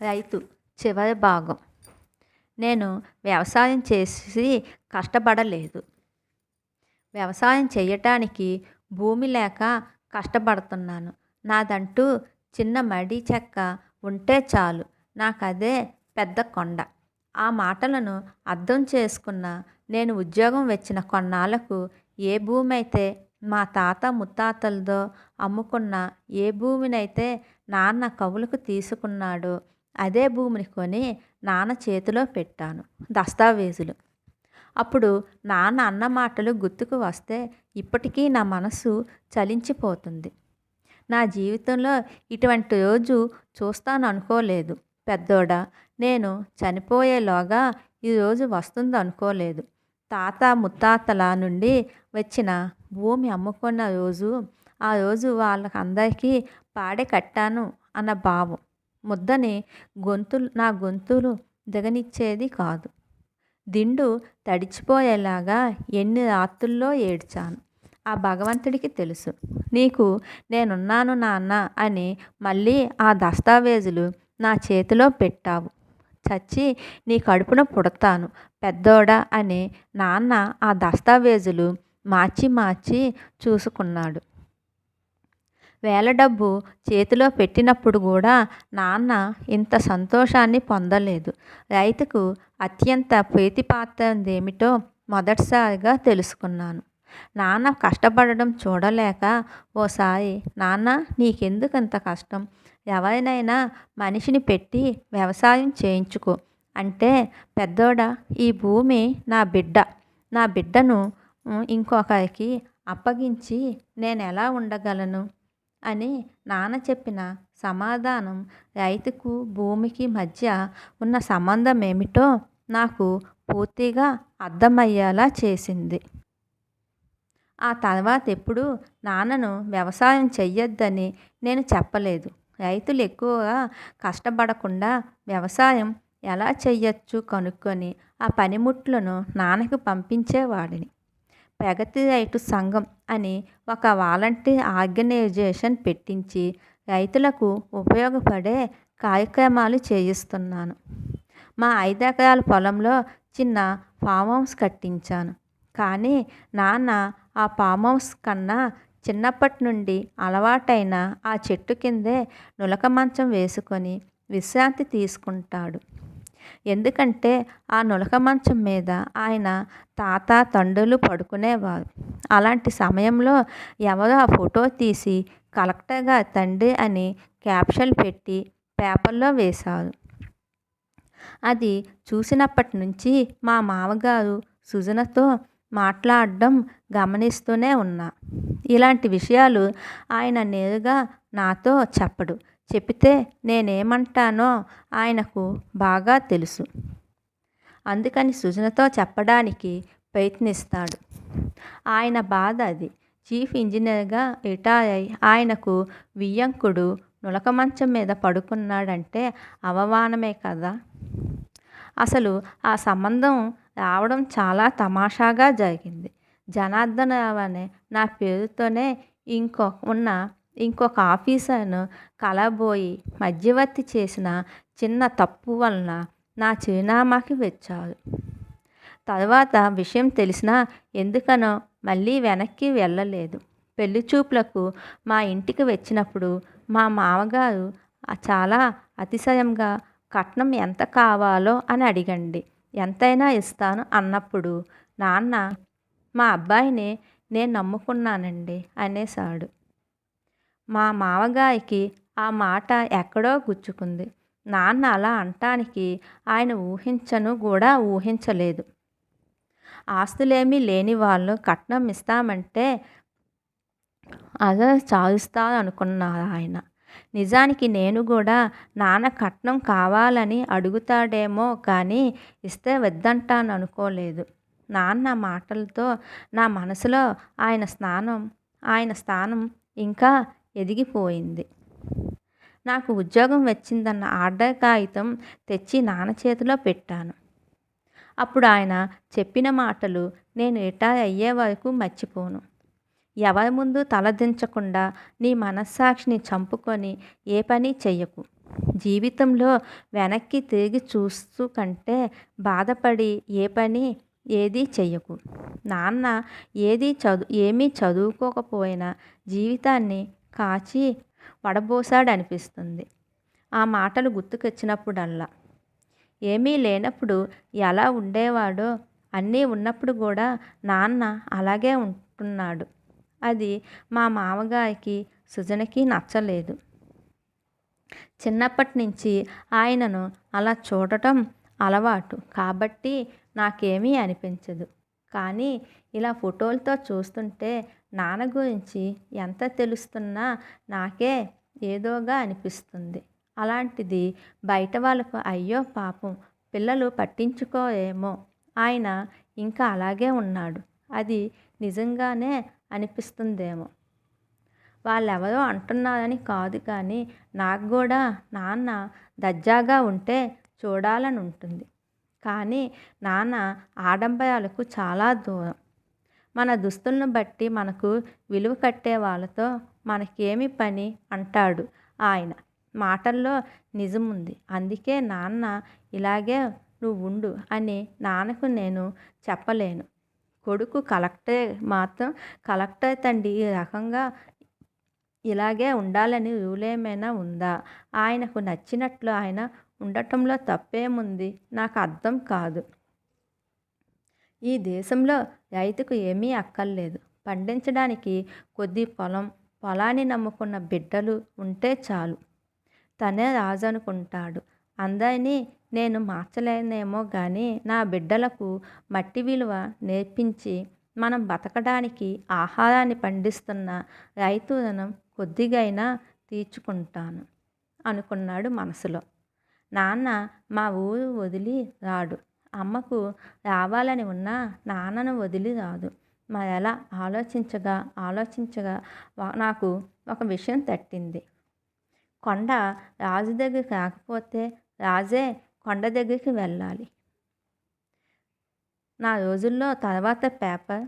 రైతు చివరి భాగం. నేను వ్యవసాయం చేసి కష్టపడలేదు. వ్యవసాయం చెయ్యటానికి భూమి లేక కష్టపడుతున్నాను. నాదంటూ చిన్న మడి చెక్క ఉంటే చాలు, నాకదే పెద్ద కొండ. ఆ మాటలను అర్థం చేసుకున్న నేను ఉద్యోగం వచ్చిన కొన్నాళ్లకు ఏ భూమి అయితే మా తాత ముత్తాతలదో అమ్ముకున్న, ఏ భూమినైతే నాన్న కవులకు తీసుకున్నాడో అదే భూమిని కొని నాన్న చేతిలో పెట్టాను దస్తావేజులు. అప్పుడు నాన్న అన్న మాటలు గుర్తుకు వస్తే ఇప్పటికీ నా మనసు చలించిపోతుంది. నా జీవితంలో ఇటువంటి రోజు చూస్తాను అనుకోలేదు పెద్దోడా. నేను చనిపోయేలోగా ఈరోజు వస్తుంది అనుకోలేదు. తాత ముత్తాతల నుండి వచ్చిన భూమి అమ్ముకున్న రోజు, ఆ రోజు వాళ్ళకందరికీ పాడే కట్టాను అన్న భావం ముద్దని నా గొంతులు దిగనిచ్చేది కాదు. దిండు తడిచిపోయేలాగా ఎన్ని రాత్రుల్లో ఏడ్చాను. ఆ భగవంతుడికి తెలుసు. నీకు నేనున్నాను నాన్న అని మళ్ళీ ఆ దస్తావేజులు నా చేతిలో పెట్టావు. చచ్చి నీ కడుపున పుడతాను పెద్దోడా అని నాన్న ఆ దస్తావేజులు మార్చి మార్చి చూసుకున్నాడు. వేల డబ్బు చేతిలో పెట్టినప్పుడు కూడా నాన్న ఇంత సంతోషాన్ని పొందలేదు. రైతుకు అత్యంత ప్రీతిపాత్రదేమిటో మొదటిసారిగా తెలుసుకున్నాను. నాన్న కష్టపడడం చూడలేక ఓసారి, నాన్న నీకెందుకు అంత కష్టం, ఎవరినైనా మనిషిని పెట్టి వ్యవసాయం చేయించుకో అంటే, పెద్దోడా ఈ భూమి నా బిడ్డను ఇంకొకరికి అప్పగించి నేను ఎలా ఉండగలను అని నాన్న చెప్పిన సమాధానం రైతుకు భూమికి మధ్య ఉన్న సంబంధం ఏమిటో నాకు పూర్తిగా అర్థమయ్యేలా చేసింది. ఆ తర్వాత ఎప్పుడూ నాన్నను వ్యవసాయం చెయ్యొద్దని నేను చెప్పలేదు. రైతులు ఎక్కువగా కష్టపడకుండా వ్యవసాయం ఎలా చెయ్యొచ్చు కనుక్కొని ఆ పనిముట్లను నాన్నకు పంపించేవాడిని. ప్రగతి రైతు సంఘం అని ఒక వాలంటీర్ ఆర్గనైజేషన్ పెట్టించి రైతులకు ఉపయోగపడే కార్యక్రమాలు చేయిస్తున్నాను. మా 5 ఎకరాల పొలంలో చిన్న ఫామ్ హౌస్ కట్టించాను. కానీ నాన్న ఆ ఫామ్ హౌస్ కన్నా చిన్నప్పటి నుండి అలవాటైన ఆ చెట్టు కిందే నులక మంచం వేసుకొని విశ్రాంతి తీసుకుంటాడు. ఎందుకంటే ఆ నులక మంచం మీద ఆయన తాత తండ్రులు పడుకునేవారు. అలాంటి సమయంలో ఎవరో ఆ ఫోటో తీసి కలెక్టర్ గారి తండ్రి అని క్యాప్షన్ పెట్టి పేపర్లో వేశారు. అది చూసినప్పటి నుంచి మా మామగారు సుజనతో మాట్లాడడం గమనిస్తూనే ఉన్నా. ఇలాంటి విషయాలు ఆయన నేరుగా నాతో చెప్పడు. చెబితే నేనేమంటానో ఆయనకు బాగా తెలుసు. అందుకని సుజనతో చెప్పడానికి ప్రయత్నిస్తాడు. ఆయన బాధ అది. చీఫ్ ఇంజనీర్గా రిటైర్ అయి ఆయనకు వియ్యంకుడు నులక మంచం మీద పడుకున్నాడంటే అవమానమే కదా. అసలు ఆ సంబంధం రావడం చాలా తమాషాగా జరిగింది. జనార్దన్ రావు అనే నా పేరుతోనే ఇంకొక ఆఫీసర్ను కలబోయి మధ్యవర్తి చేసిన చిన్న తప్పు వలన నా చిరునామాకి వచ్చారు. తర్వాత విషయం తెలిసినా ఎందుకనో మళ్ళీ వెనక్కి వెళ్ళలేదు. పెళ్లి చూపులకు మా ఇంటికి వచ్చినప్పుడు మా మామగారు చాలా అతిశయంగా కట్నం ఎంత కావాలో అని అడిగండి. ఎంతైనా ఇస్తాను అన్నప్పుడు నాన్న, మా అబ్బాయిని నేను నమ్ముకున్నానండి అనేశాడు. మా మామగారికి ఆ మాట ఎక్కడో గుచ్చుకుంది. నాన్న అలా అంటానికి ఆయన ఊహించలేదు. ఆస్తులేమీ లేని వాళ్ళు కట్నం ఇస్తామంటే అదే చాలుస్తారు అనుకున్నారు ఆయన. నిజానికి నేను కూడా నాన్న కట్నం కావాలని అడుగుతాడేమో కానీ ఇస్తే వద్దంటాను అనుకోలేదు. నాన్న మాటలతో నా మనసులో ఆయన స్థానం ఇంకా ఎదిగిపోయింది. నాకు ఉద్యోగం వచ్చిందన్న ఆర్డర్ కాగితం తెచ్చి నాన్న చేతిలో పెట్టాను. అప్పుడు ఆయన చెప్పిన మాటలు నేను రిటైర్ అయ్యే వరకు మర్చిపోను. ఎవరి ముందు తలదించకుండా నీ మనస్సాక్షిని చంపుకొని ఏ పని చెయ్యకు. జీవితంలో వెనక్కి తిరిగి చూస్తూ కంటే బాధపడి ఏ పని ఏదీ చెయ్యకు. నాన్న ఏమీ చదువుకోకపోయినా జీవితాన్ని కాచి వడబోసాడనిపిస్తుంది. ఆ మాటలు గుర్తుకొచ్చినప్పుడల్లా. ఏమీ లేనప్పుడు ఎలా ఉండేవాడో అన్నీ ఉన్నప్పుడు కూడా నాన్న అలాగే ఉంటున్నాడు. అది మా మామగారికి సుజనకి నచ్చలేదు. చిన్నప్పటి నుంచి ఆయనను అలా చూడటం అలవాటు కాబట్టి నాకేమీ అనిపించదు. కానీ ఇలా ఫోటోలతో చూస్తుంటే నాన్న గురించి ఎంత తెలుస్తున్నా నాకే ఏదోగా అనిపిస్తుంది. అలాంటిది బయట వాళ్ళకు అయ్యో పాపం పిల్లలు పట్టించుకోరేమో, ఆయన ఇంకా అలాగే ఉన్నాడు, అది నిజంగానే అనిపిస్తుందేమో. వాళ్ళెవరో అంటున్నారని కాదు కానీ నాకు కూడా నాన్న దర్జాగా ఉంటే చూడాలని ఉంటుంది. కానీ నాన్న ఆడంబరాలకు చాలా దూరం. మన దుస్తులను బట్టి మనకు విలువ కట్టే వాళ్ళతో మనకేమి పని అంటాడు ఆయన. మాటల్లో నిజముంది. అందుకే నాన్న ఇలాగే నువ్వుండు అని నాన్నకు నేను చెప్పలేను. కొడుకు కలెక్టర్ తండ్రి ఈ రకంగా ఇలాగే ఉండాలని రూలేమైనా ఉందా? ఆయనకు నచ్చినట్లు ఆయన ఉండటంలో తప్పేముంది? నాకు అర్థం కాదు. ఈ దేశంలో రైతుకు ఏమీ అక్కర్లేదు. పండించడానికి కొద్ది పొలాన్ని నమ్ముకున్న బిడ్డలు ఉంటే చాలు. తనే రాజు అనుకుంటాడు. అందరినీ నేను మార్చలేనేమో కానీ నా బిడ్డలకు మట్టి విలువ నేర్పించి మనం బతకడానికి ఆహారాన్ని పండిస్తున్న రైతు రుణం కొద్దిగైనా తీర్చుకుంటాను అనుకున్నాడు మనసులో. నాన్న మా ఊరు వదిలి రాడు. అమ్మకు రావాలని ఉన్నా నాన్నను వదిలి రాదు. మరెలా ఆలోచించగా నాకు ఒక విషయం తట్టింది. కొండ రాజు దగ్గరికి రాకపోతే రాజే కొండ దగ్గరికి వెళ్ళాలి. నా రోజుల్లో తర్వాత పేపర్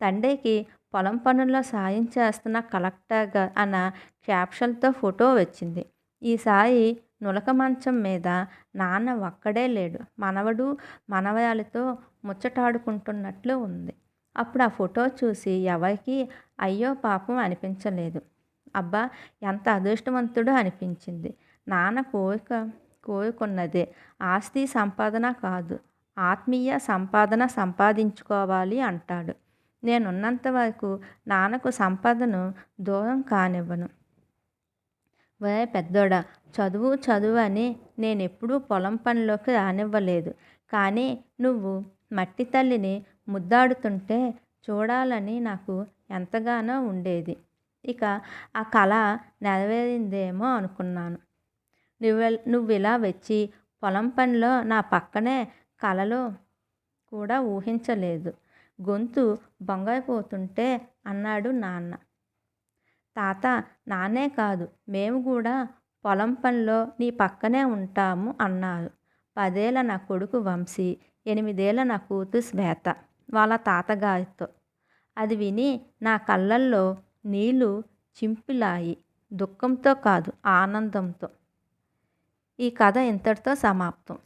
తండ్రికి పొలం పనుల్లో సాయం చేస్తున్న కలెక్టర్గా అన్న క్యాప్షన్తో ఫోటో వచ్చింది. ఈసారి నులక మంచం మీద నాన్న ఒక్కడే లేడు. మనవడు మనవరాలతో ముచ్చటాడుకుంటున్నట్లు ఉంది. అప్పుడు ఆ ఫోటో చూసి ఎవరికీ అయ్యో పాపం అనిపించలేదు. అబ్బా ఎంత అదృష్టవంతుడో అనిపించింది. నాన్న కోరుకున్నదే ఆస్తి సంపాదన కాదు, ఆత్మీయ సంపాదన సంపాదించుకోవాలి అంటాడు. నేనున్నంత వరకు నాన్నకు సంపదను దూరం కానివ్వను. ఒరే పెద్దోడా, చదువు అని నేనెప్పుడూ పొలం పనిలోకి రానివ్వలేదు. కానీ నువ్వు మట్టి తల్లిని ముద్దాడుతుంటే చూడాలని నాకు ఎంతగానో ఉండేది. ఇక ఆ కళ నెరవేరిందేమో అనుకున్నాను. నువ్విలా వచ్చి పొలం పనిలో నా పక్కనే కలలో కూడా ఊహించలేదు. గొంతు బొంగైపోతుంటే అన్నాడు నాన్న. తాత, నాన్నే కాదు మేము కూడా పొలం పనిలో నీ పక్కనే ఉంటాము అన్నారు. 10 ఏళ్ల నా కొడుకు వంశీ, 8 ఏళ్ల నా కూతురు శ్వేత వాళ్ళ తాతగారితో. అది విని నా కళ్ళల్లో నీళ్లు చింపిలాయి. దుఃఖంతో కాదు, ఆనందంతో. ఈ కథ ఇంతటితో సమాప్తం.